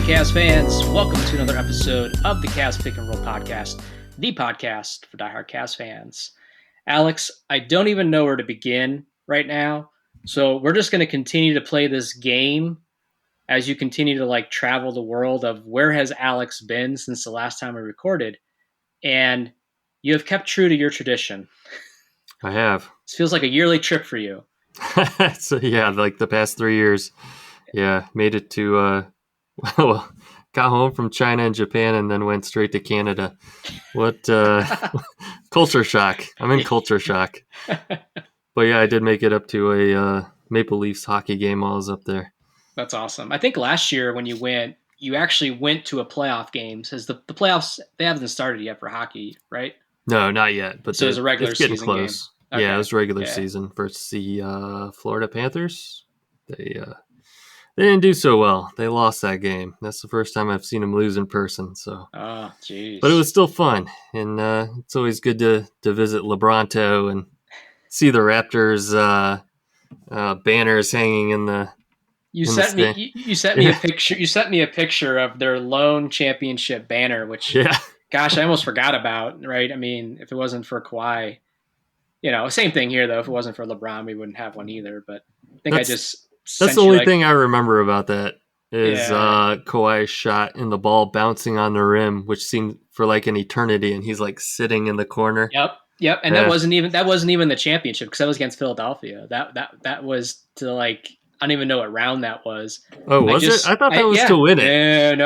Cavs fans? Welcome to another episode of the Cavs Pick and Roll Podcast, the podcast for diehard Cavs fans. Alex, I don't even know where to begin right now, so we're just going to continue to play this game as you continue to travel the world of where has Alex been since the last time we recorded, and you have kept true to your tradition. I have. This feels like a yearly trip for you. So yeah, like the past 3 years. Yeah, made it to well, got home from China and Japan and then went straight to Canada. What culture shock. I'm in culture shock. But yeah, I did make it up to a Maple Leafs hockey game while I was up there. That's awesome. I think last year when you went, you actually went to a playoff game. Says the playoffs, they haven't started yet for hockey, right? No, not yet. But so it was a regular it's getting season close. game. Okay. Yeah, it was regular season versus the Florida Panthers. They didn't do so well. They lost that game. That's the first time I've seen them lose in person. So, oh, jeez. But it was still fun, and it's always good to visit Lebronto and see the Raptors banners hanging in the. You sent me a picture. You sent me a picture of their lone championship banner, which, gosh, I almost forgot about. Right? I mean, if it wasn't for Kawhi, same thing here though. If it wasn't for LeBron, we wouldn't have one either. But I think that's the only thing I remember about that is Kawhi's shot and the ball bouncing on the rim, which seemed for like an eternity, and he's like sitting in the corner. Yep. And that wasn't even the championship because that was against Philadelphia. That was to I don't even know what round that was. Oh, was it? I thought that was to win it.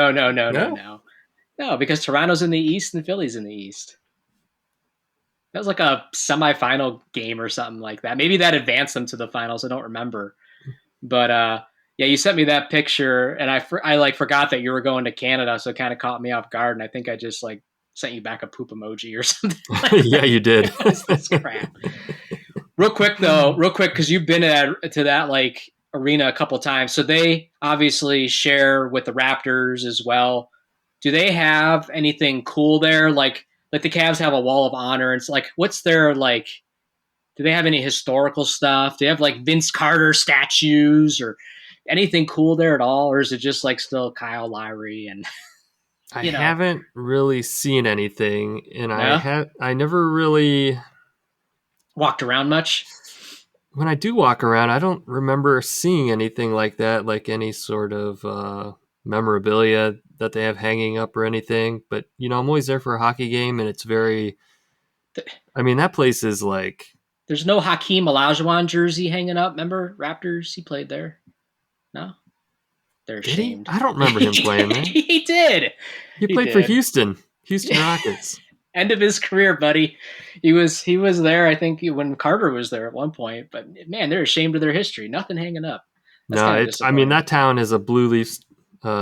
No, because Toronto's in the East and Philly's in the East. That was like a semifinal game or something like that. Maybe that advanced them to the finals. I don't remember. But yeah, you sent me that picture, and I forgot that you were going to Canada, so it kind of caught me off guard. And I think I just sent you back a poop emoji or something. Yeah, you did. That's crap. Real quick, because you've been to that arena a couple times, so they obviously share with the Raptors as well. Do they have anything cool there? Like the Cavs have a wall of honor. It's what's their do they have any historical stuff? Do they have Vince Carter statues or anything cool there at all? Or is it just still Kyle Lowry and I haven't really seen anything, and no? I never really walked around much. When I do walk around, I don't remember seeing anything like that, like any sort of memorabilia that they have hanging up or anything. But I'm always there for a hockey game, and it's very. I mean, that place is like. There's no Hakeem Olajuwon jersey hanging up. Remember Raptors? He played there. No, they're ashamed. Did he? I don't remember him playing there. He did. He played for Houston Rockets. End of his career, buddy. He was there. I think when Carter was there at one point. But man, they're ashamed of their history. Nothing hanging up. That's that town is a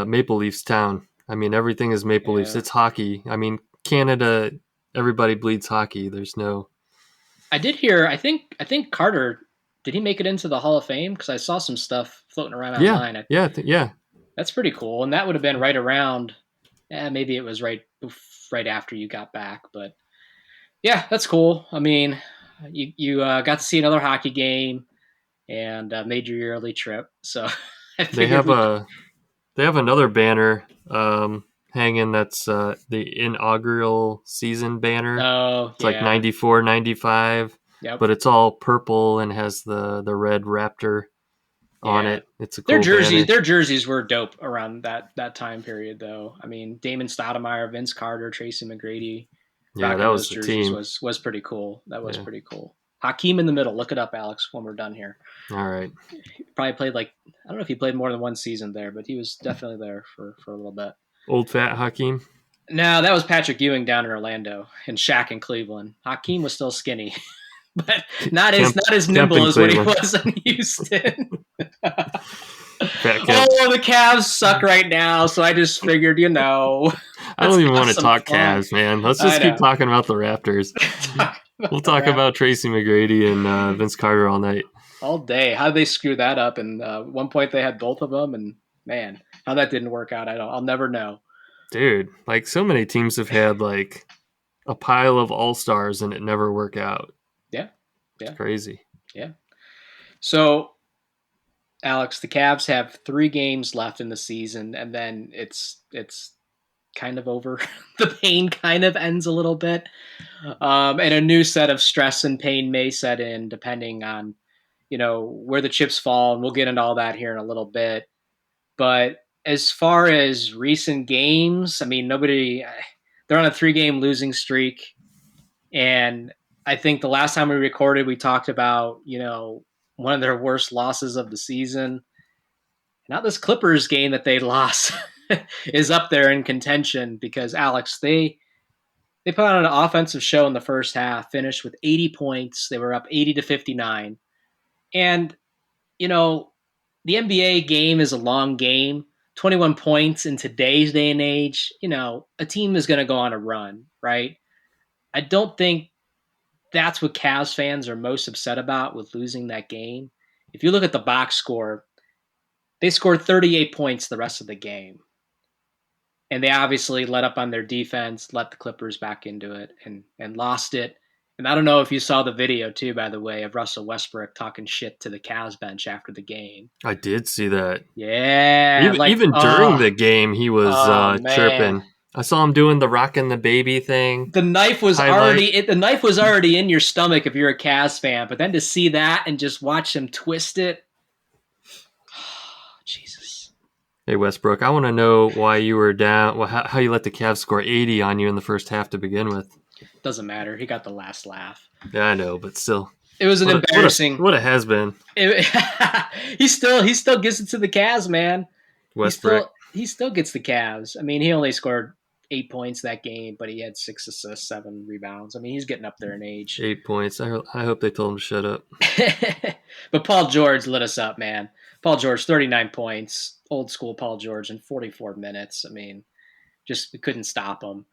Maple Leafs town. I mean, everything is Maple Leafs. It's hockey. I mean, Canada, everybody bleeds hockey. There's no. I did hear. I think Carter. Did he make it into the Hall of Fame? Because I saw some stuff floating around online. Yeah. That's pretty cool, and that would have been right around. Maybe it was right after you got back, but yeah, that's cool. I mean, you got to see another hockey game and made your yearly trip. So they have another banner hanging that's the inaugural season banner. Oh, it's 94, 95. Yep. But it's all purple and has the red raptor on it. It's a cool banner. Their jerseys were dope around that time period, though. I mean, Damon Stoudemire, Vince Carter, Tracy McGrady. Yeah, that was the team. Was pretty cool. That was pretty cool. Hakeem in the middle. Look it up, Alex, when we're done here. All right. He probably played I don't know if he played more than one season there, but he was definitely there for a little bit. Old fat Hakeem? No, that was Patrick Ewing down in Orlando and Shaq in Cleveland. Hakeem was still skinny. But not as nimble as what he was in Houston. The Cavs suck right now, so I just figured, I don't even want to talk Cavs, man. Let's just keep talking about the Raptors. We'll talk about Tracy McGrady and Vince Carter all night. All day. How did they screw that up? And one point they had both of them, and man, how that didn't work out, I'll never know. Dude, so many teams have had a pile of all-stars and it never work out. Yeah. It's crazy. Yeah. So Alex, the Cavs have 3 games left in the season, and then it's kind of over. The pain kind of ends a little bit, and a new set of stress and pain may set in depending on where the chips fall, and we'll get into all that here in a little bit. But as far as recent games, I mean, they're on a 3-game losing streak, and I think the last time we recorded, we talked about one of their worst losses of the season. Now this Clippers game that they lost is up there in contention because Alex, they put on an offensive show in the first half, finished with 80 points. They were up 80-59. And, you know, the NBA game is a long game. 21 points in today's day and age, a team is going to go on a run, right? I don't think that's what Cavs fans are most upset about with losing that game. If you look at the box score, they scored 38 points the rest of the game. And they obviously let up on their defense, let the Clippers back into it, and lost it. And I don't know if you saw the video too, by the way, of Russell Westbrook talking shit to the Cavs bench after the game. I did see that. Yeah, like Even during the game, he was oh man, chirping. I saw him doing the rockin' the baby thing. the knife was Highlight. already in your stomach if you're a Cavs fan. But then to see that and just watch him twist it, Jesus. Hey Westbrook, I want to know why you were down. Well, how you let the Cavs score 80 on you in the first half to begin with. Doesn't matter. He got the last laugh. Yeah, I know, but still, It was an embarrassing. What a has been. He still gets it to the Cavs, man. Westbrook. He still gets the Cavs. I mean, he only scored 8 points that game, but he had 6 assists, 7 rebounds. I mean, he's getting up there in age. 8 points. I hope they told him to shut up. But Paul George lit us up, man. Paul George, 39 points, old school Paul George in 44 minutes. I mean, just we couldn't stop him.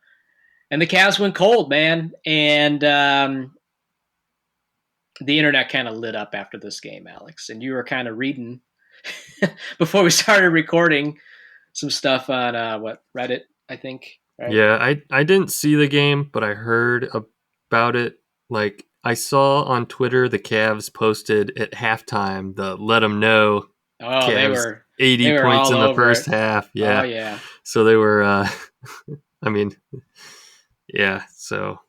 And the Cavs went cold, man. And the internet kind of lit up after this game, Alex. And you were kind of reading before we started recording some stuff on Reddit, I think. Right? Yeah, I didn't see the game, but I heard about it. Like I saw on Twitter, the Cavs posted at halftime the letemknow. Oh, Cavs 80 they were points in the first it. half. Yeah. Oh yeah. So they were. I mean, yeah. So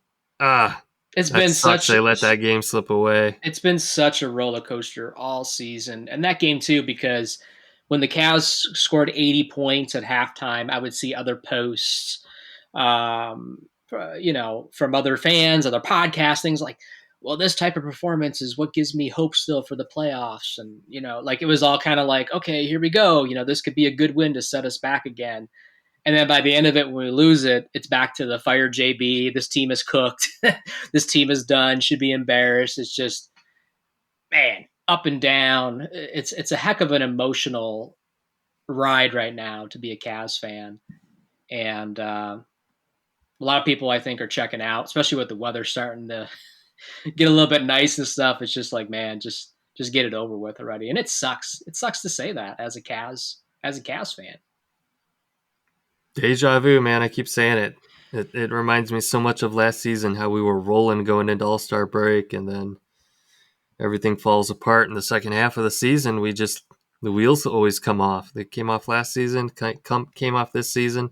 it's been such. They let that game slip away. It's been such a roller coaster all season, and that game too, because when the Cavs scored 80 points at halftime, I would see other posts, from other fans, other podcasts, things like, well, this type of performance is what gives me hope still for the playoffs. And, like it was all kind of like, okay, here we go. This could be a good win to set us back again. And then by the end of it, when we lose it, it's back to the fire JB. This team is cooked. This team is done. Should be embarrassed. It's just, man, up and down. It's a heck of an emotional ride right now to be a Cavs fan. And a lot of people, I think, are checking out, especially with the weather starting to get a little bit nice and stuff. It's just like, man, just get it over with already. And it sucks. It sucks to say that as a Cavs fan. Deja vu, man. I keep saying it. It reminds me so much of last season, how we were rolling going into All-Star break, and then everything falls apart in the second half of the season. The wheels always come off. They came off last season, came off this season.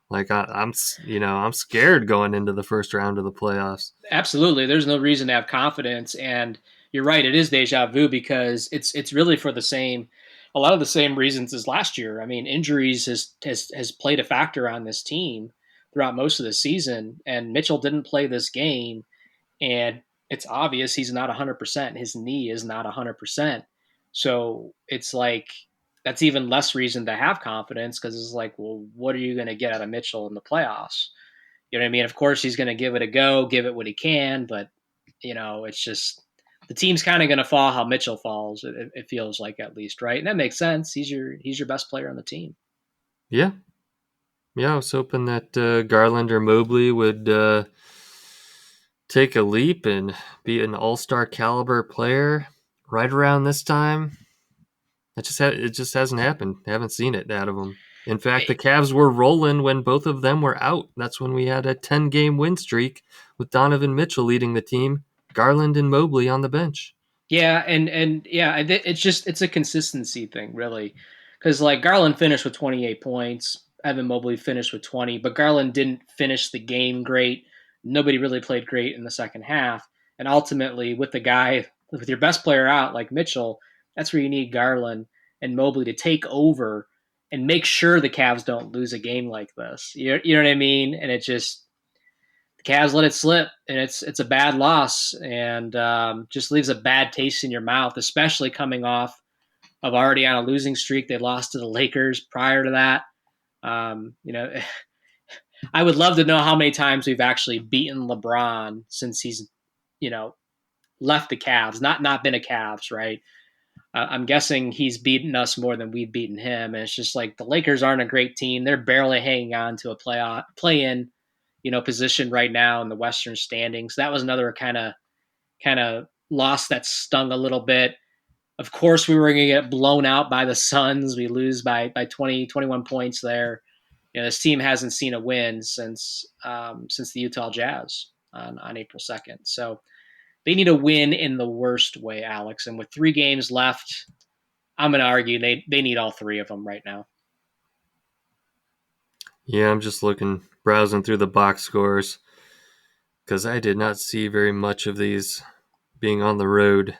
Like I'm scared going into the first round of the playoffs. Absolutely, there's no reason to have confidence, and you're right. It is deja vu because it's really for a lot of the same reasons as last year. I mean, injuries has played a factor on this team throughout most of the season, and Mitchell didn't play this game, and it's obvious he's not 100%. His knee is not 100%. So it's like that's even less reason to have confidence because it's like, well, what are you going to get out of Mitchell in the playoffs? You know what I mean? Of course, he's going to give it a go, give it what he can, but it's just the team's kind of going to fall how Mitchell falls. It feels like, at least, right? And that makes sense. He's your best player on the team. Yeah, I was hoping that Garland or Mobley would take a leap and be an all-star caliber player right around this time. It just hasn't happened. I haven't seen it out of them. In fact, the Cavs were rolling when both of them were out. That's when we had a 10-game win streak with Donovan Mitchell leading the team, Garland and Mobley on the bench. Yeah, and yeah, it's a consistency thing, really, because like Garland finished with 28 points, Evan Mobley finished with 20, but Garland didn't finish the game great. Nobody really played great in the second half, and ultimately, with your best player out like Mitchell, that's where you need Garland and Mobley to take over and make sure the Cavs don't lose a game like this. You know what I mean? And it just the Cavs let it slip, and it's a bad loss, and just leaves a bad taste in your mouth, especially coming off of already on a losing streak. They lost to the Lakers prior to that. You know, I would love to know how many times we've actually beaten LeBron since he's, you know, left the Cavs, not been a Cavs, right? I'm guessing he's beaten us more than we've beaten him, and it's just like the Lakers aren't a great team. They're barely hanging on to a play in, position right now in the Western standings. That was another kind of loss that stung a little bit. Of course, we were going to get blown out by the Suns. We lose by 20, 21 points there. This team hasn't seen a win since the Utah Jazz on April 2nd. So they need a win in the worst way, Alex. And with 3 games left, I'm going to argue they need all 3 of them right now. Yeah, I'm just browsing through the box scores because I did not see very much of these being on the road.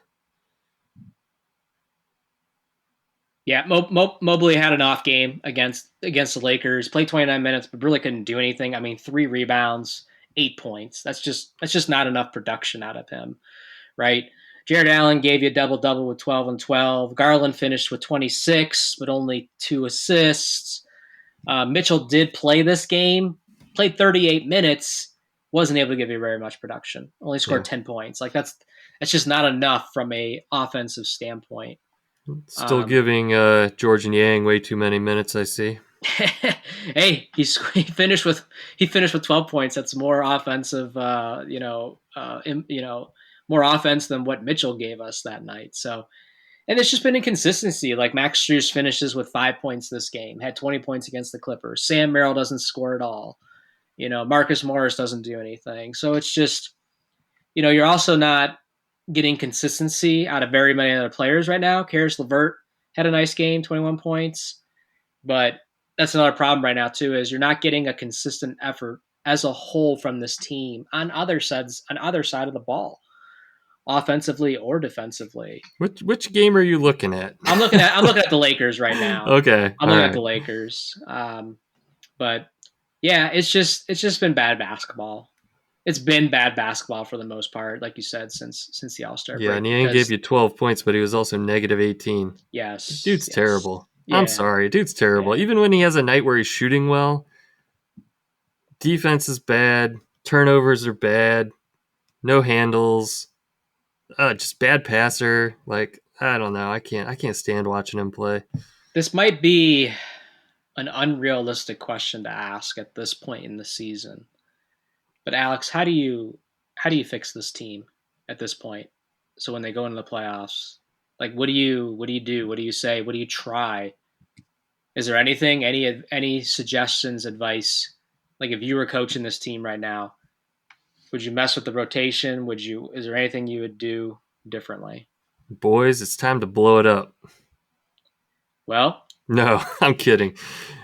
Yeah, Mobley had an off game against the Lakers. Played 29 minutes, but really couldn't do anything. I mean, 3 rebounds, 8 points. That's just not enough production out of him, right? Jared Allen gave you a double double with 12 and 12. Garland finished with 26, but only 2 assists. Mitchell did play this game, played 38 minutes, wasn't able to give you very much production. Only Yeah. scored 10 points. Like that's just not enough from a offensive standpoint. Still Um, giving George and Yang way too many minutes, I see. hey, he finished with 12 points. That's more offensive, more offense than what Mitchell gave us that night. So, and it's just been inconsistency. Like Max Strus finishes with 5 points this game, had 20 points against the Clippers. Sam Merrill doesn't score at all. Marcus Morris doesn't do anything. So it's just, you're also not getting consistency out of very many other players right now. Karis LeVert had a nice game, 21 points. But that's another problem right now too, is you're not getting a consistent effort as a whole from this team on either side of the ball, offensively or defensively. Which game are you looking at? I'm looking at the Lakers right now. Okay, I'm all looking at the right. Lakers. But yeah, it's just been bad basketball. It's been bad basketball for the most part, like you said, since the All Star Yeah, break. Niang gave Because you 12 points, but he was also negative 18. yes, Dude's yes, terrible. I'm yeah, sorry, dude's terrible. yeah. Even when he has a night where he's shooting well, defense is bad, turnovers are bad, no handles, just bad passer. Like, I don't know. I can't stand watching him play. This might be an unrealistic question to ask at this point in the season. But Alex, how do you fix this team at this point? So when they go into the playoffs, like what do you do? What do you say? What do you try? Is there anything, any suggestions, advice? Like if you were coaching this team right now, would you mess with the rotation? Is there anything you would do differently? Boys, it's time to blow it up. Well, No, I'm kidding.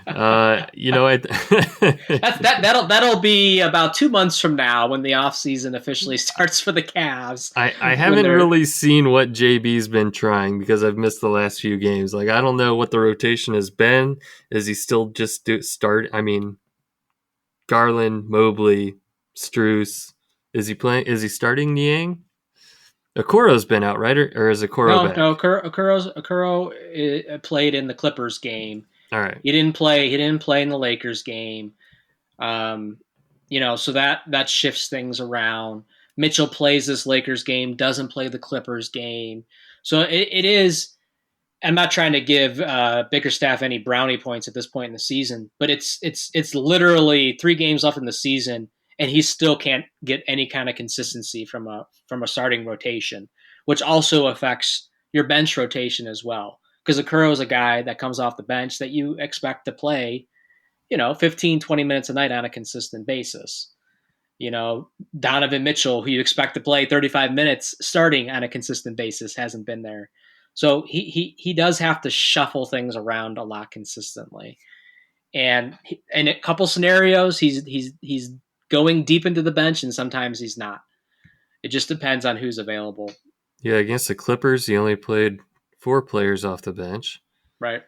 You know, I that'll be about 2 months from now when the off season officially starts for the Cavs. I When haven't they're really seen what JB's been trying because I've missed the last few games. Like, I don't know what the rotation has been. Is he still just start? I mean, Garland, Mobley, Struess. Is he playing? Is he starting Niang? Okoro's been out, right? Or is Okoro no, no. back? Okoro played in the Clippers game. All right. He didn't play. He didn't play in the Lakers game. Um, so that shifts things around. Mitchell plays this Lakers game, doesn't play the Clippers game. So it is. I'm not trying to give Bickerstaff any brownie points at this point in the season, but it's literally 3 games left in the season, and he still can't get any kind of consistency from a starting rotation, which also affects your bench rotation as well. Because Okuro is a guy that comes off the bench that you expect to play, 15, 20 minutes a night on a consistent basis. You know, Donovan Mitchell, who you expect to play 35 minutes starting on a consistent basis, hasn't been there. So he does have to shuffle things around a lot consistently. And in a couple scenarios, he's going deep into the bench, and sometimes he's not. It just depends on who's available. Yeah, against the Clippers, he only played 4 players off the bench. Right.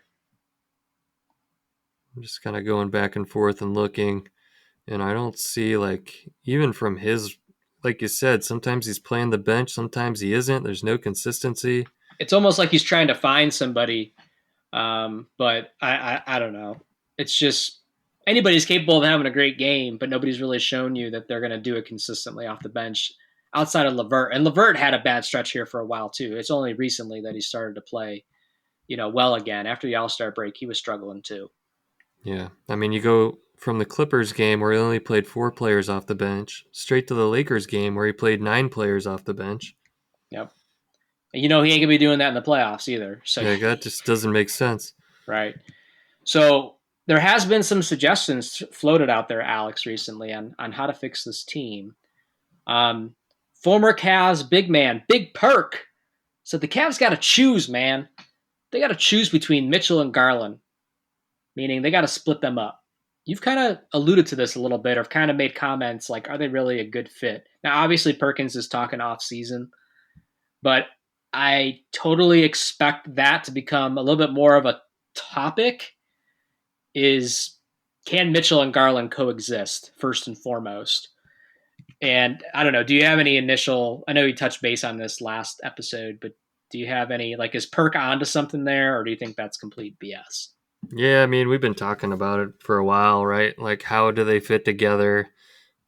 I'm just kind of going back and forth and looking, and I don't see, like, even from his, like you said, sometimes he's playing the bench, sometimes he isn't. There's no consistency. It's almost like he's trying to find somebody, but I don't know. It's just anybody's capable of having a great game, but nobody's really shown you that they're going to do it consistently off the bench outside of Levert. And Levert had a bad stretch here for a while too. It's only recently that he started to play, well again. After the All-Star break, he was struggling too. Yeah, I mean, you go from the Clippers game where he only played 4 players off the bench straight to the Lakers game where he played 9 players off the bench. Yep. And he ain't gonna be doing that in the playoffs either. So Yeah, that just doesn't make sense. right. So there has been some suggestions floated out there, Alex, recently on how to fix this team. Um, Former Cavs big man, Big Perk, said the Cavs got to choose, man. They got to choose between Mitchell and Garland, meaning they got to split them up. You've kind of alluded to this a little bit, or kind of made comments like, are they really a good fit? Now, obviously, Perkins is talking off season, but I totally expect that to become a little bit more of a topic. Is can Mitchell and Garland coexist first and foremost? And I don't know. Do you have any initial? I know you touched base on this last episode, but do you have any like is Perk onto something there, or do you think that's complete BS? Yeah, I mean, we've been talking about it for a while, right? Like, how do they fit together?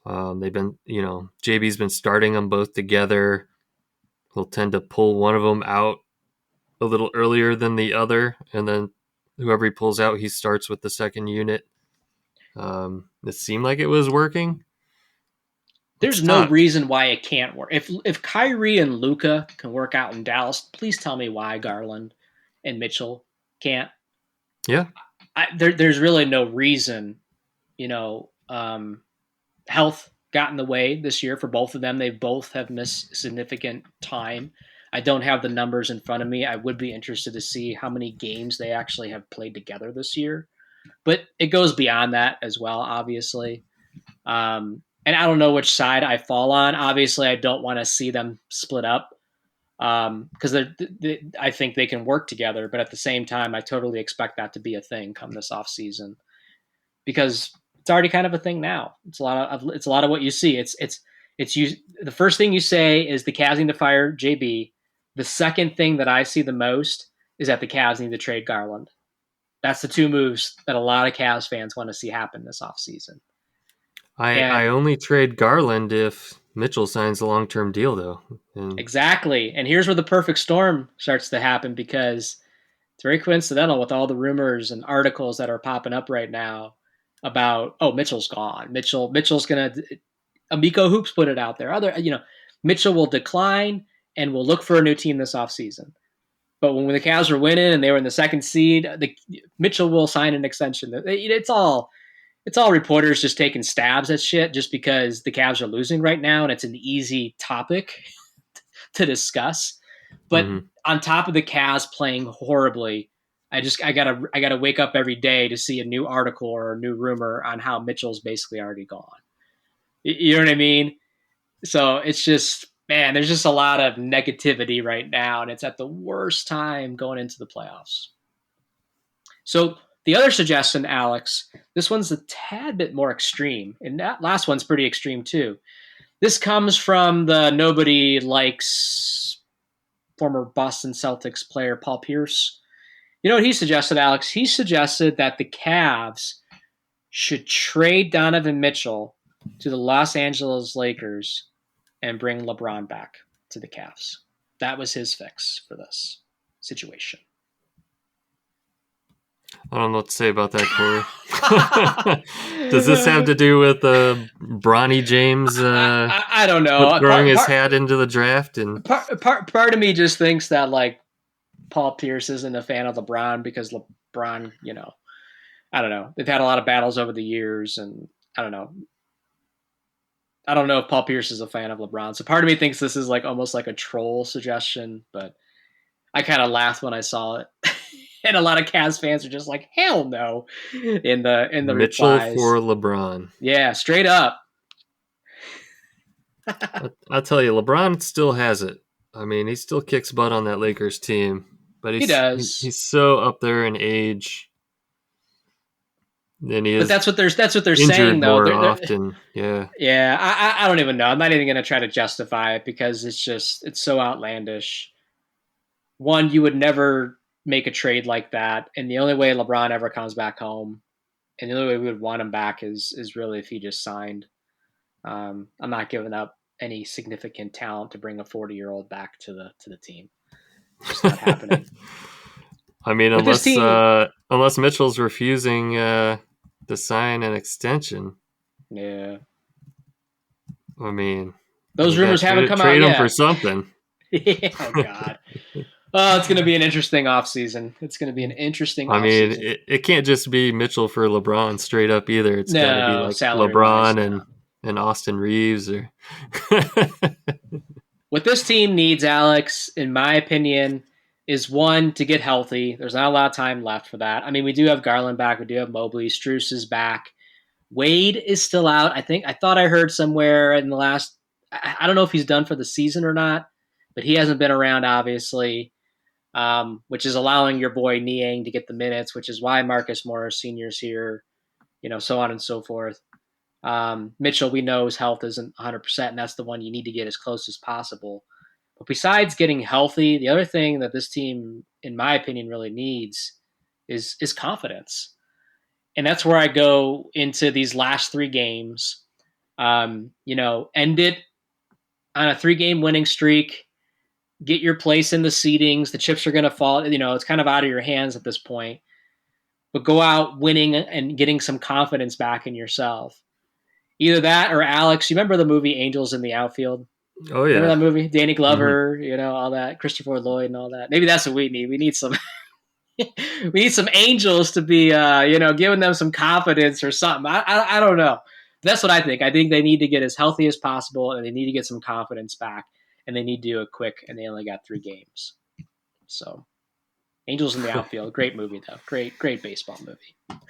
They've been, JB's been starting them both together. He'll tend to pull one of them out a little earlier than the other, and then whoever he pulls out, he starts with the second unit. It seemed like it was working. It's There's no tough. reason why it can't work. If Kyrie and Luca can work out in Dallas, please tell me why Garland and Mitchell can't. Yeah. There's really no reason. You know, health got in the way this year for both of them. They both have missed significant time. I don't have the numbers in front of me. I would be interested to see how many games they actually have played together this year. But it goes beyond that as well, obviously. And I don't know which side I fall on. Obviously, I don't want to see them split up because I think they can work together. But at the same time, I totally expect that to be a thing come this off season because it's already kind of a thing now. It's a lot of what you see. It's you. The first thing you say is the Cavs need to fire JB. The second thing that I see the most is that the Cavs need to trade Garland. That's the two moves that a lot of Cavs fans want to see happen this offseason. I And only trade Garland if Mitchell signs a long-term deal, though. And exactly. And here's where the perfect storm starts to happen because it's very coincidental with all the rumors and articles that are popping up right now about Mitchell's gone. Mitchell's gonna Amico Hoops put it out there. Mitchell will decline and will look for a new team this offseason. But when the Cavs were winning and they were in the second seed, Mitchell will sign an extension. It's all reporters just taking stabs at shit just because the Cavs are losing right now and it's an easy topic to discuss. But mm-hmm. on top of the Cavs playing horribly, I gotta wake up every day to see a new article or a new rumor on how Mitchell's basically already gone. You know what I mean? So it's just man, there's just a lot of negativity right now, and it's at the worst time going into the playoffs. So the other suggestion, Alex, this one's a tad bit more extreme, and that last one's pretty extreme too. This comes from the nobody likes former Boston Celtics player Paul Pierce. You know what he suggested, Alex? He suggested that the Cavs should trade Donovan Mitchell to the Los Angeles Lakers and bring LeBron back to the Cavs. That was his fix for this situation. I don't know what to say about that, Corey. Does this have to do with Bronny James I don't know. throwing his hat into the draft? And part of me just thinks that like Paul Pierce isn't a fan of LeBron because LeBron, I don't know. They've had a lot of battles over the years, and I don't know. I don't know if Paul Pierce is a fan of LeBron. So part of me thinks this is like almost like a troll suggestion, but I kind of laughed when I saw it. And a lot of Cavs fans are just like, hell no, in the Mitchell for replies. LeBron. Yeah, straight up. I'll tell you, LeBron still has it. I mean, he still kicks butt on that Lakers team, but He does. he's so up there in age, and he But is that's what they're saying injured though. more They're often. Yeah. yeah, I don't even know. I'm not even gonna try to justify it because it's so outlandish. One, you would never make a trade like that, and the only way LeBron ever comes back home, and the only way we would want him back is really if he just signed. I'm not giving up any significant talent to bring a 40-year-old back to the team. It's just not happening. I mean, With this team, unless Mitchell's refusing to sign an extension. yeah, I mean, those you got rumors haven't to come out trade him for yet. something. Oh God. Oh, it's going to be an interesting offseason. It's going to be an interesting I mean, offseason. it can't just be Mitchell for LeBron straight up either. It's got to be No, like salary wise, LeBron no. and Austin Reeves or. What this team needs, Alex, in my opinion, is one to get healthy. There's not a lot of time left for that. I mean, we do have Garland back. We do have Mobley. Struess is back. Wade is still out. I thought I heard somewhere in the last. I don't know if he's done for the season or not, but he hasn't been around, obviously, which is allowing your boy Niang to get the minutes, which is why Marcus Morris Sr.'s here, so on and so forth. Mitchell, we know his health isn't 100%, and that's the one you need to get as close as possible. But besides getting healthy, the other thing that this team, in my opinion, really needs is confidence. And that's where I go into these last three games. End it on a 3-game winning streak, get your place in the seedings. The chips are going to fall. It's kind of out of your hands at this point. But go out winning and getting some confidence back in yourself. Either that or Alex. You remember the movie Angels in the Outfield? Oh Remember yeah. that movie? Danny Hmm. Glover, all that, Christopher Lloyd and all that. Maybe that's what we need. We need some we need some angels to be giving them some confidence or something. I don't know. That's what I think. I think they need to get as healthy as possible and they need to get some confidence back and they need to do it quick and they only got 3 games. So Angels in the Outfield, great movie though. Great baseball movie.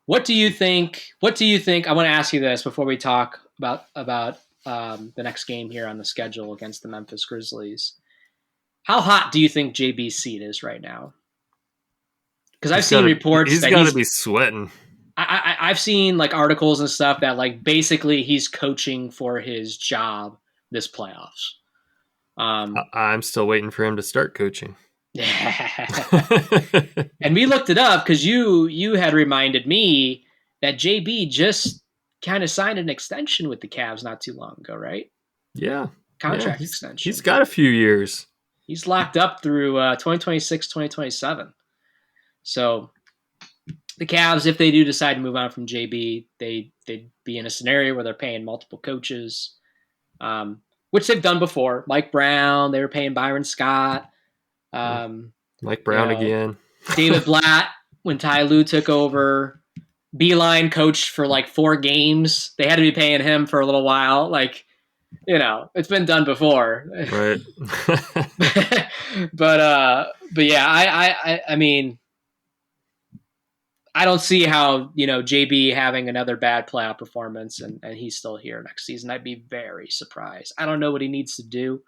What do you think? What do you think? I want to ask you this before we talk about the next game here on the schedule against the Memphis Grizzlies. How hot do you think JB's seat is right now? Because I've seen reports He's that got to be sweating. I've seen like articles and stuff that like basically he's coaching for his job this playoffs. I'm still waiting for him to start coaching. And we looked it up because you had reminded me that JB just kind of signed an extension with the Cavs not too long ago, right? Yeah, yeah, Contract he's extension. got a few years. He's locked up through 2026, 2027. So the Cavs, if they do decide to move on from JB, they'd be in a scenario where they're paying multiple coaches, which they've done before. Mike Brown, they were paying Byron Scott. Um, Mike you Brown know, again. David Blatt when Ty Lue took over. Beeline coached for like 4 games. They had to be paying him for a little while. Like, it's been done before. Right. but yeah, I mean, I don't see how JB having another bad playoff performance and he's still here next season. I'd be very surprised. I don't know what he needs to do.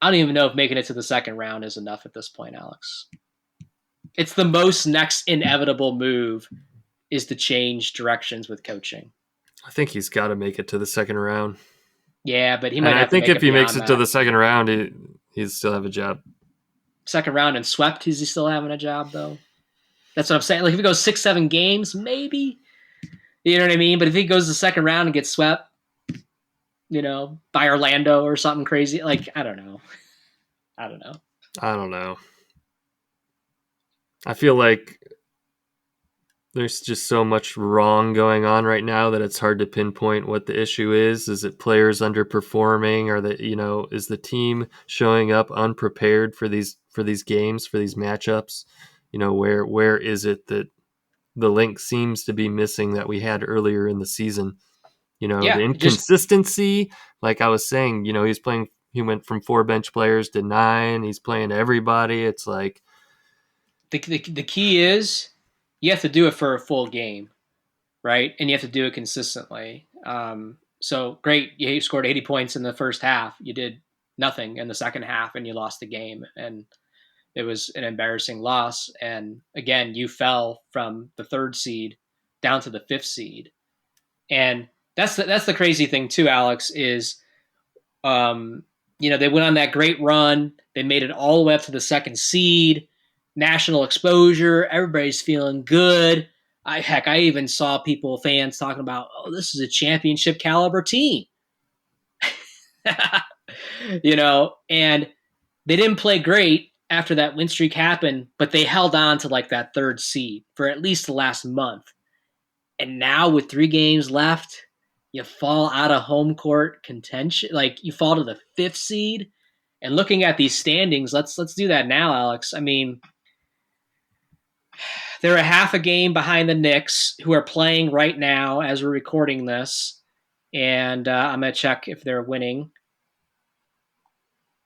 I don't even know if making it to the second round is enough at this point, Alex. It's the most next inevitable move is to change directions with coaching. I think he's got to make it to the second round. Yeah, but he And might I have to think make if it he makes beyond it to that. the second round, he'd still have a job. Second round and swept, is he still having a job though? That's what I'm saying. Like if he goes 6-7 games, maybe. You know what I mean? But if he goes the second round and gets swept, by Orlando or something crazy, like I don't know. I don't know. I feel like there's just so much wrong going on right now that it's hard to pinpoint what the issue is. Is it players underperforming, or is the team showing up unprepared for these games, for these matchups? Where is it that the link seems to be missing that we had earlier in the season. Yeah, The just inconsistency, like I was saying, he went from 4 bench players to 9. He's playing everybody. It's like, the key is you have to do it for a full game, right? And you have to do it consistently. So great, you scored 80 points in the first half. You did nothing in the second half, and you lost the game. And it was an embarrassing loss. And again, you fell from the third seed down to the fifth seed. And that's the crazy thing too, Alex, is um, they went on that great run. They made it all the way up to the second seed, national exposure. Everybody's feeling good. I even saw fans talking about, oh, this is a championship caliber team. And they didn't play great after that win streak happened, but they held on to like that third seed for at least the last month. And now with 3 games left, you fall out of home court contention. Like you fall to the fifth seed. And looking at these standings, let's do that now, Alex. I mean, they're a half a game behind the Knicks, who are playing right now as we're recording this. And I'm gonna check if they're winning.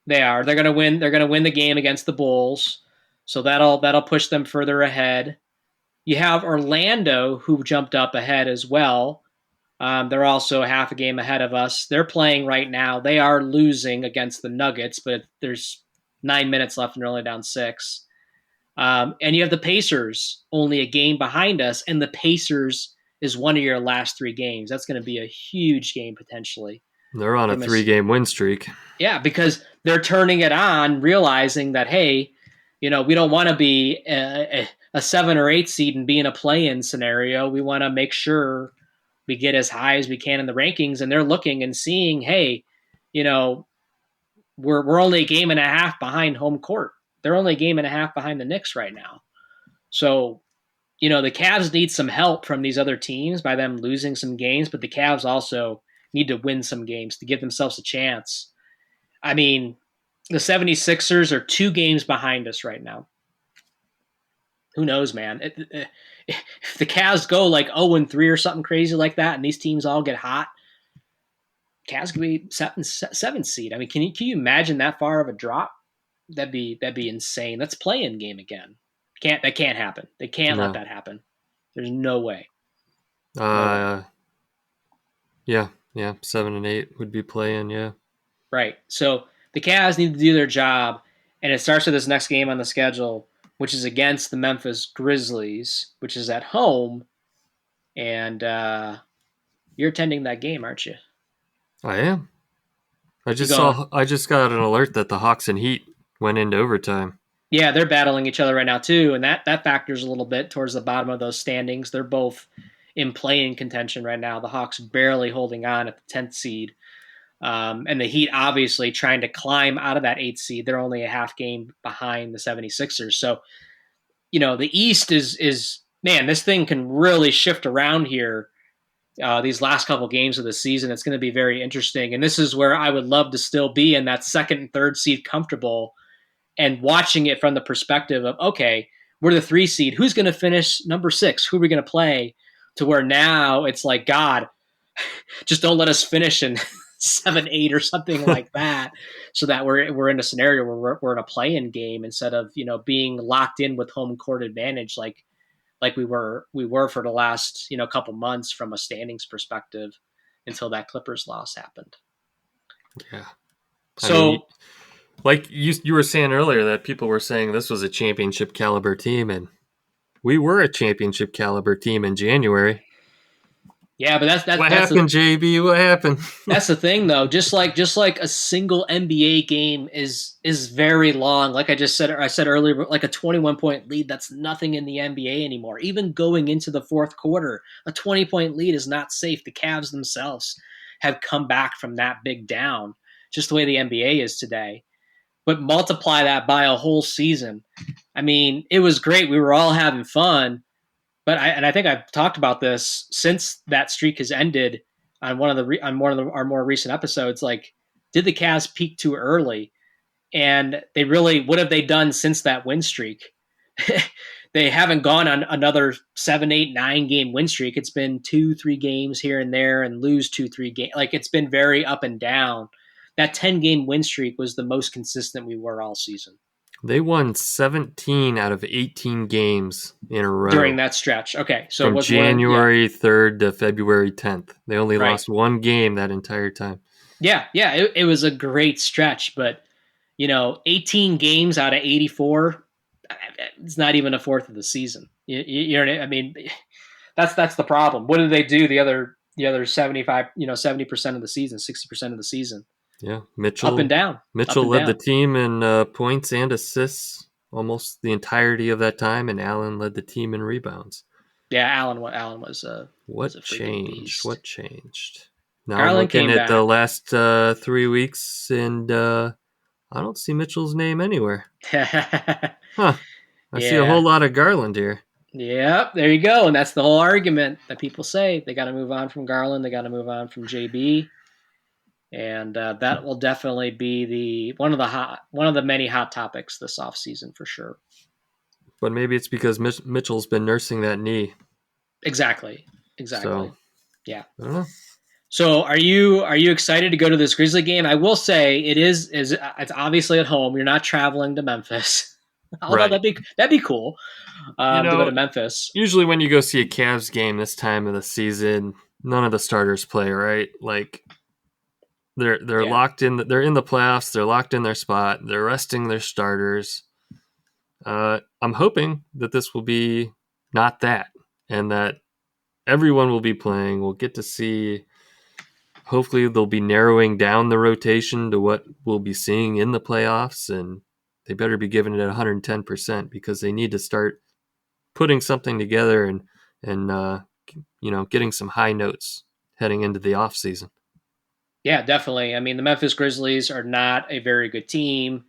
They are. They're gonna win. They're gonna win the game against the Bulls, so that'll push them further ahead. You have Orlando, who jumped up ahead as well. They're also a half a game ahead of us. They're playing right now. They are losing against the Nuggets, but there's 9 minutes left and they're only down 6. And you have the Pacers, only a game behind us, and the Pacers is one of your last 3 games. That's going to be a huge game potentially. they're on a 3-game win streak. Yeah, because they're turning it on, realizing that, hey, we don't want to be a 7 or 8 seed and be in a play-in scenario. We want to make sure we get as high as we can in the rankings, and they're looking and seeing, hey, we're only a game and a half behind home court. They're only a game and a half behind the Knicks right now. So, the Cavs need some help from these other teams by them losing some games, but the Cavs also need to win some games to give themselves a chance. I mean, the 76ers are 2 games behind us right now. Who knows, man? If the Cavs go like 0-3 or something crazy like that, and these teams all get hot, Cavs could be seventh seed. I mean, can you imagine that far of a drop? That'd be insane. Let's play in game again. That can't happen. They can't let that happen. There's no way. No way. Yeah, 7 and 8 would be playing. Yeah, right. So the Cavs need to do their job, and it starts with this next game on the schedule, which is against the Memphis Grizzlies, which is at home. And you're attending that game, aren't you? I am. I just got an alert that the Hawks and Heat went into overtime. Yeah, they're battling each other right now too, and that factors a little bit towards the bottom of those standings. They're both in play-in contention right now. The Hawks barely holding on at the 10th seed, and the Heat obviously trying to climb out of that 8th seed. They're only a half game behind the 76ers. So, the East is man, this thing can really shift around here. These last couple games of the season, it's going to be very interesting. And this is where I would love to still be in that 2nd and 3rd seed comfortable and watching it from the perspective of, okay, we're the 3 seed. Who's going to finish number 6? Who are we going to play? To where now it's like, God, just don't let us finish in 7, 8 or something like that, so that we're in a scenario where we're in a play-in game instead of being locked in with home court advantage like we were for the last couple months from a standings perspective until that Clippers loss happened. Yeah. So, like you were saying earlier, that people were saying this was a championship caliber team, and we were a championship caliber team in January. Yeah, but that's what happened, JB? What happened? That's the thing, though. Just like a single NBA game is very long. Like I said earlier, like a 21-point lead, that's nothing in the NBA anymore. Even going into the 4th quarter, a 20-point lead is not safe. The Cavs themselves have come back from that big down, just the way the NBA is today. But multiply that by a whole season. I mean, it was great. We were all having fun. But I think I've talked about this since that streak has ended on one of our more recent episodes. Like, did the Cavs peak too early? And they really, what have they done since that win streak? they haven't gone on another 7, 8, 9 game win streak. It's been 2, 3 games here and there and lose 2, 3 games. Like it's been very up and down. That 10 game win streak was the most consistent we were all season They won 17 out of 18 games in a during row that stretch. Okay, so it from was one, yeah, January 3rd to February 10th. They only right, lost one game that entire time. yeah. It was a great stretch, but 18 games out of 84, it's not even a fourth of the season. You know what I mean? That's the problem. What did they do the other 75, 70% of the season, 60% of the season? Yeah, Up and down, up Mitchell and led the down. team in points and assists almost the entirety of that time, and Allen led the team in rebounds. Yeah, Allen was a What freaking changed? beast. What changed? Now I'm Garland looking came at the back. last 3 weeks, and I don't see Mitchell's name anywhere. Huh. I see a whole Yeah. lot of Garland here. Yep, there you go. And that's the whole argument that people say. They got to move on from Garland. They got to move on from JB. And that will definitely be one of the many hot topics this offseason for sure. But maybe it's because Mitchell's been nursing that knee. Exactly. So, Exactly. Yeah. I don't know. So are you excited to go to this Grizzly game? I will say it's obviously at home. You're not traveling to Memphis. Although Right. that'd be cool You to go to know, Memphis. usually when you go see a Cavs game this time of the season, none of the starters play, right? Like they're Yeah. locked in. They're in the playoffs. They're locked in their spot. They're resting their starters. I'm hoping that this will be not that, and that everyone will be playing. We'll get to see. Hopefully, they'll be narrowing down the rotation to what we'll be seeing in the playoffs, and they better be giving it 110% because they need to start putting something together and getting some high notes heading into the off season. Yeah, definitely. I mean, the Memphis Grizzlies are not a very good team.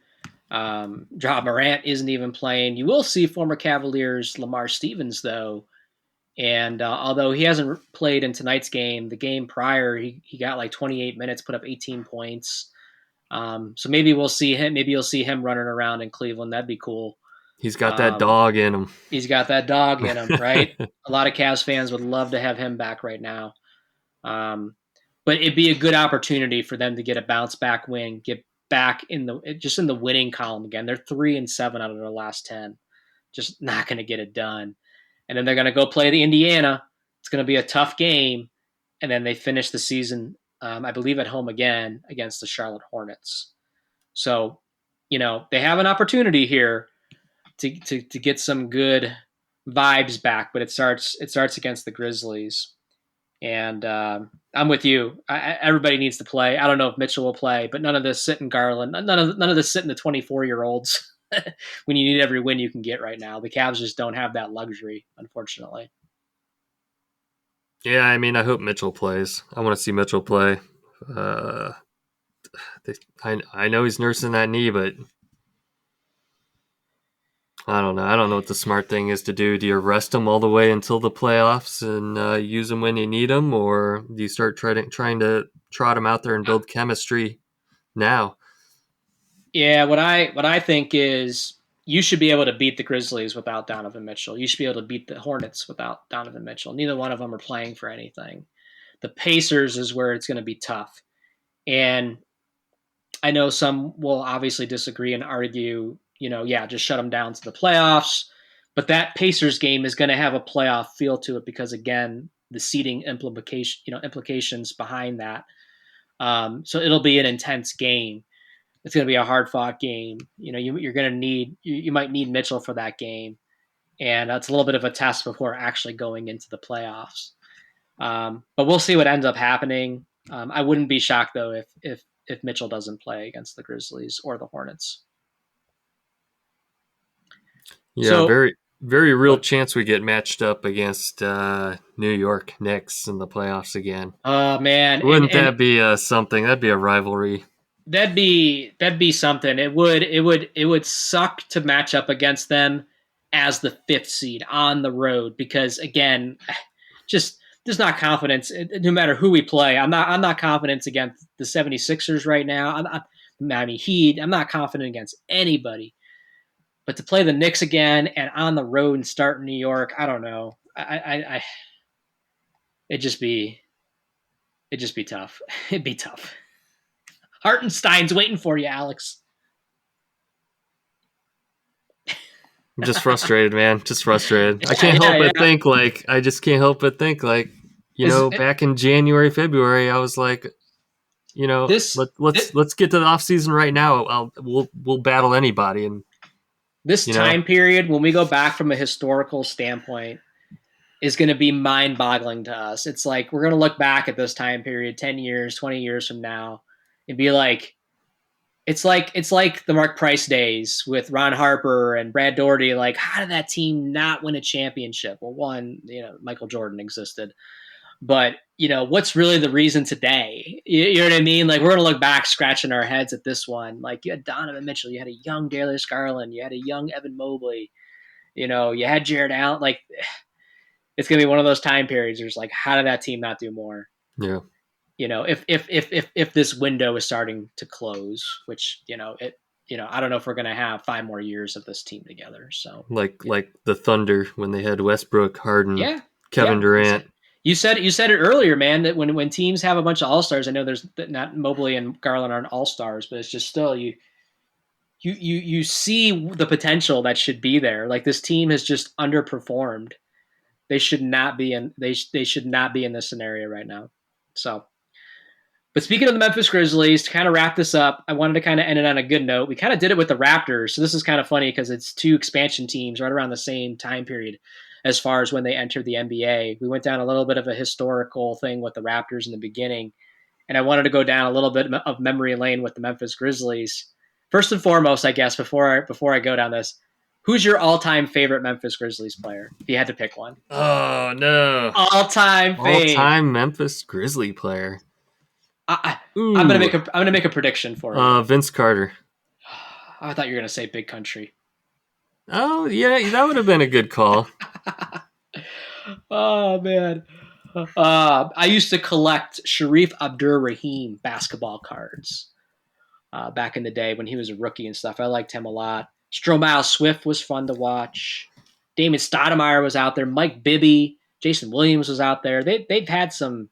Ja Morant isn't even playing. You will see former Cavaliers Lamar Stevens though, and although he hasn't played in tonight's game, the game prior he got like 28 minutes, put up 18 points. So maybe we'll see him. Maybe you'll see him running around in Cleveland. That'd be cool. He's got that Um, dog in him. he's got that dog in him, right? A lot of Cavs fans would love to have him back right now. Um, but it'd be a good opportunity for them to get a bounce back win, get back in the winning column again. They're 3-7 out of their last 10. Just not going to get it done. And then they're going to go play the Indiana. It's going to be a tough game, and then they finish the season, I believe, at home again against the Charlotte Hornets. So, they have an opportunity here to get some good vibes back, but it starts against the Grizzlies. And I'm with you. Everybody needs to play. I don't know if Mitchell will play, but none of this sitting Garland, none of this sitting the 24-year-olds when you need every win you can get right now. The Cavs just don't have that luxury, unfortunately. Yeah, I mean, I hope Mitchell plays. I want to see Mitchell play. Uh, I know he's nursing that knee, but I don't know. I don't know what the smart thing is to do. Do you rest him all the way until the playoffs and use him when you need him, or do you start trying to trot him out there and build chemistry now? Yeah, what I think is you should be able to beat the Grizzlies without Donovan Mitchell. You should be able to beat the Hornets without Donovan Mitchell. Neither one of them are playing for anything. The Pacers is where it's going to be tough. And I know some will obviously disagree and argue, yeah, just shut them down to the playoffs. But that Pacers game is going to have a playoff feel to it because, again, the seeding implications behind that. So it'll be an intense game. It's going to be a hard fought game. You're going to you might need Mitchell for that game, and that's a little bit of a test before actually going into the playoffs. But we'll see what ends up happening. I wouldn't be shocked though if Mitchell doesn't play against the Grizzlies or the Hornets. Yeah, So, very very real what? chance we get matched up against New York Knicks in the playoffs again. Oh man, and Wouldn't and that be something? That'd be a rivalry. that'd be something. It would suck to match up against them as the fifth seed on the road because again, just there's not confidence no matter who we play. I'm not confident against the 76ers right now. I mean Heat. I'm not confident against anybody. But to play the Knicks again and on the road and start in New York, I don't know. I it'd just be tough. It'd be tough. Hartenstein's waiting for you, Alex. I'm just frustrated, man. Just frustrated. I Yeah, can't help yeah, but yeah. think like I just can't help but think like Is back in January, February, I was like, this let's get to the off season right now. We'll battle anybody, and this you know, time period when we go back from a historical standpoint is going to be mind-boggling to us. It's like we're going to look back at this time period 10 years, 20 years from now and be like it's like the Mark Price days with Ron Harper and Brad Daugherty. Like, how did that team not win a championship? Well, one, Michael Jordan existed, but what's really the reason today? You know what I mean? Like, we're gonna look back, scratching our heads at this one. Like, you had Donovan Mitchell, you had a young Darius Garland, you had a young Evan Mobley, you had Jared Allen. Like, it's gonna be one of those time periods. There's like, how did that team not do more? yeah, If this window is starting to close, which I don't know if we're gonna have 5 more years of this team together. So like the Thunder when they had Westbrook, Harden, yeah, Kevin yeah. Durant. You said it earlier, man. That when teams have a bunch of all stars, I know there's not Mobley and Garland aren't all stars, but it's just still you see the potential that should be there. Like, this team has just underperformed. They should not be in they should not be in this scenario right now. So. But speaking of the Memphis Grizzlies, to kind of wrap this up, I wanted to kind of end it on a good note. We kind of did it with the Raptors, so this is kind of funny because it's two expansion teams right around the same time period as far as when they entered the NBA. We went down a little bit of a historical thing with the Raptors in the beginning, and I wanted to go down a little bit of memory lane with the Memphis Grizzlies. First and foremost, I guess before I go down this, who's your all-time favorite Memphis Grizzlies player? If you had to pick one, Oh no, all-time all fave. time Memphis Grizzly player. I, Ooh, I'm gonna make a prediction for you. Vince Carter. I thought you were gonna say Big Country. Oh yeah, that would have been a good call. Oh man, I used to collect Sharif Abdur-Rahim basketball cards back in the day when he was a rookie and stuff. I liked him a lot. Stromile Swift was fun to watch. Damon Stoudemire was out there. Mike Bibby, Jason Williams was out there. They've had some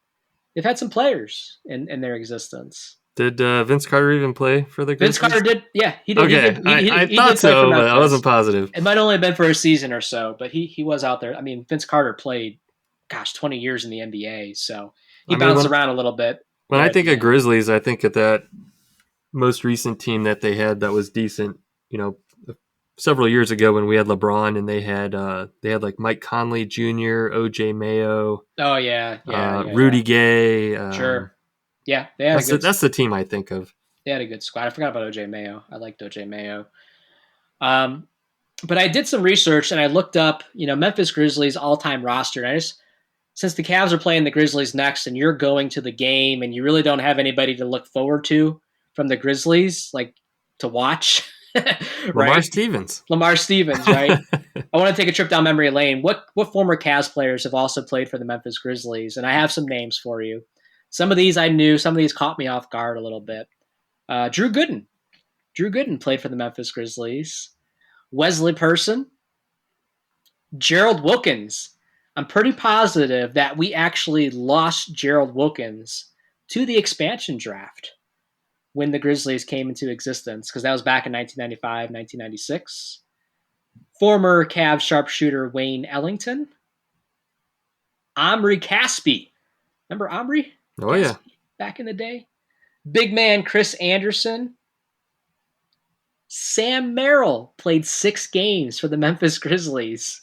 players in their existence. Did Vince Carter even play for the Vince Carter Grizzlies? did, yeah, he did. He Okay, did. I He thought did play for so, but I wasn't Memphis. positive. It might only have been for a season or so, but he was out there. I mean, Vince Carter played, 20 years in the NBA, so he I mean, bounced around a little bit. when I But think of yeah, Grizzlies, I think of that most recent team that they had that was decent. Several years ago when we had LeBron and they had like Mike Conley Jr., OJ Mayo, oh yeah, yeah, yeah, yeah, Rudy Gay. sure, yeah. They had a That's the team I think of. squad. I forgot about OJ Mayo. I liked OJ Mayo. Um, but I did some research and I looked up, Memphis Grizzlies all time roster, and I just since the Cavs are playing the Grizzlies next and you're going to the game and you really don't have anybody to look forward to from the Grizzlies, like to watch, Lamar right? Stevens. Lamar Stevens, right? I want to take a trip down memory lane. What former Cavs players have also played for the Memphis Grizzlies? And I have some names for you. Some of these I knew, some of these caught me off guard a little bit. Drew Gooden. Drew Gooden played for the Memphis Grizzlies. Wesley Person, Gerald Wilkins. I'm pretty positive that we actually lost Gerald Wilkins to the expansion draft when the Grizzlies came into existence, because that was back in 1995, 1996. Former Cavs sharpshooter Wayne Ellington. Omri Caspi. Remember Omri Oh yeah, Caspi back in the day? Big man Chris Anderson. Sam Merrill played 6 games for the Memphis Grizzlies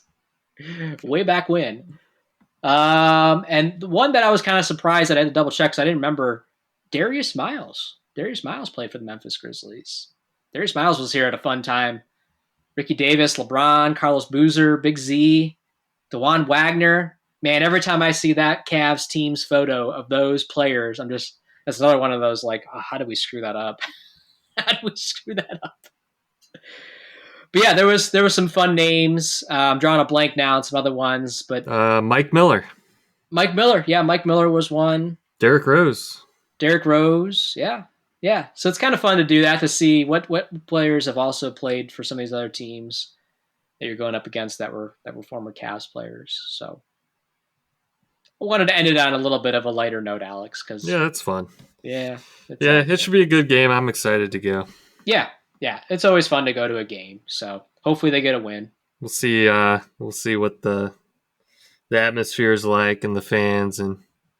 way back when. And the one that I was kind of surprised that I had to double check because I didn't remember, Darius Miles. Darius Miles played for the Memphis Grizzlies. Darius Miles was here at a fun time. Ricky Davis, LeBron, Carlos Boozer, Big Z, DeJuan Wagner. Man, every time I see that Cavs team's photo of those players, that's another one of those like, oh, how did we screw that up? How did we screw that up? But yeah, there was some fun names. I'm drawing a blank now on some other ones, but Mike Miller, Mike Miller, yeah, Mike Miller was one. Derrick Rose. Derrick Rose, yeah, Yeah, so it's kind of fun to do that, to see what players have also played for some of these other teams that you're going up against that were former Cavs players. So I wanted to end it on a little bit of a lighter note, Alex, Yeah, because that's fun. yeah, it's Yeah, it should be a good game. I'm excited to go. yeah, yeah, it's always fun to go to a game. So hopefully they get a win. We'll see. We'll see what the atmosphere is like and the fans, and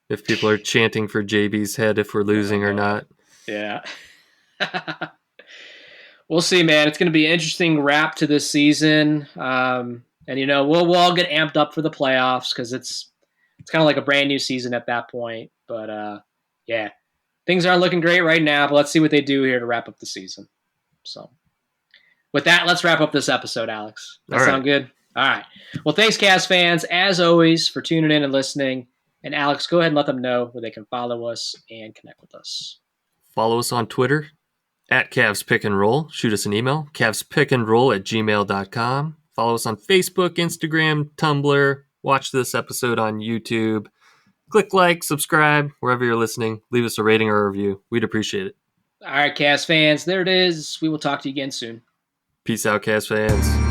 if people are chanting for JB's head if we're losing or not. Yeah. We'll see, man. It's going to be an interesting wrap to this season, and we'll all get amped up for the playoffs because it's kind of like a brand new season at that point. But yeah, things aren't looking great right now. But let's see what they do here to wrap up the season. So with that, let's wrap up this episode, Alex. That All sound right. good? All right. Well, thanks, Cavs fans, as always, for tuning in and listening. And Alex, go ahead and let them know where they can follow us and connect with us. Follow us on Twitter at Cavs Pick and Roll. Shoot us an email, cavspickandroll@gmail.com. Follow us on Facebook, Instagram, Tumblr. Watch this episode on YouTube. Click like, subscribe, wherever you're listening. Leave us a rating or a review. We'd appreciate it. All right, Cavs fans, there it is. We will talk to you again soon. Peace out, Cavs fans.